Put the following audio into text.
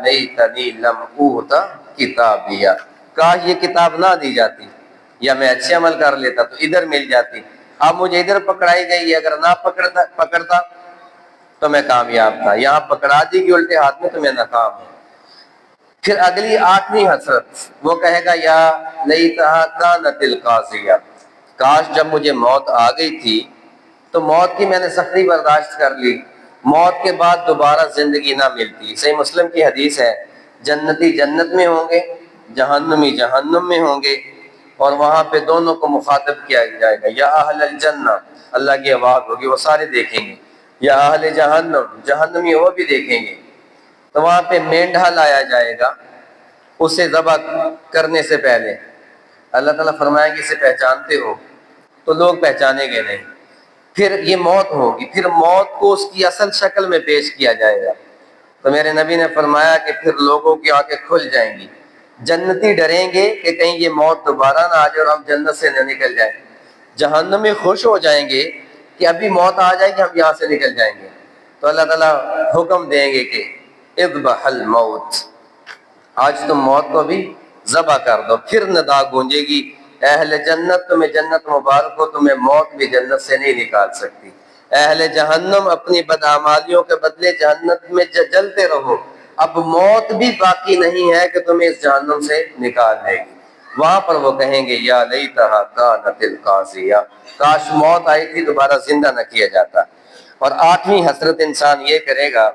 لیتنی لم اوت کتابیہ، کاش یہ کتاب نہ دی جاتی، یا میں اچھے عمل کر لیتا تو ادھر مل جاتی، اب مجھے ادھر پکڑائی گئی، اگر نہ پکڑتا تو میں کامیاب تھا، یہاں پکڑا دی گئی الٹے ہاتھ میں تو میں ناکام ہوں۔ پھر اگلی 8ویں حسرت، وہ کہے گا یا لیتھا کانت القاضیہ، کاش جب مجھے موت آ گئی تھی تو موت کی میں نے سختی برداشت کر لی، موت کے بعد دوبارہ زندگی نہ ملتی۔ صحیح مسلم کی حدیث ہے، جنتی جنت میں ہوں گے، جہنمی جہنم میں ہوں گے، اور وہاں پہ دونوں کو مخاطب کیا جائے گا، یا اہل الجنہ، اللہ کی آواز ہوگی، وہ سارے دیکھیں گے، یا اہل جہنم، جہنمی وہ بھی دیکھیں گے۔ تو وہاں پہ مینڈھا لایا جائے گا، اسے ذبح کرنے سے پہلے اللہ تعالیٰ فرمائیں گے اسے پہچانتے ہو؟ تو لوگ پہچانیں گے نہیں۔ پھر یہ موت ہوگی، پھر موت کو اس کی اصل شکل میں پیش کیا جائے گا۔ تو میرے نبی نے فرمایا کہ پھر لوگوں کی آنکھیں کھل جائیں گی، جنتی ڈریں گے کہ کہیں یہ موت دوبارہ نہ آ جائے اور ہم جنت سے نہ نکل جائیں، جہنمی خوش ہو جائیں گے کہ ابھی موت آ جائے گی ہم یہاں سے نکل جائیں گے۔ تو اللہ تعالیٰ حکم دیں گے کہ اذبح الموت، آج تم موت کو بھی ذبح کر دو۔ پھر ندا گونجے گی، اہل جنت تمہیں جنت مبارک ہو، تمہیں موت بھی جنت سے نہیں نکال سکتی۔ اہل جہنم اپنی بدعمالیوں کے بدلے جہنت میں جلتے رہو، اب موت بھی باقی نہیں ہے کہ تمہیں اس جہنم سے نکال دے گی۔ وہاں پر وہ کہیں گے یا لیتھا کانت القاضیہ، کاش موت آئی تھی دوبارہ زندہ نہ کیا جاتا۔ اور 8ویں حسرت انسان یہ کرے گا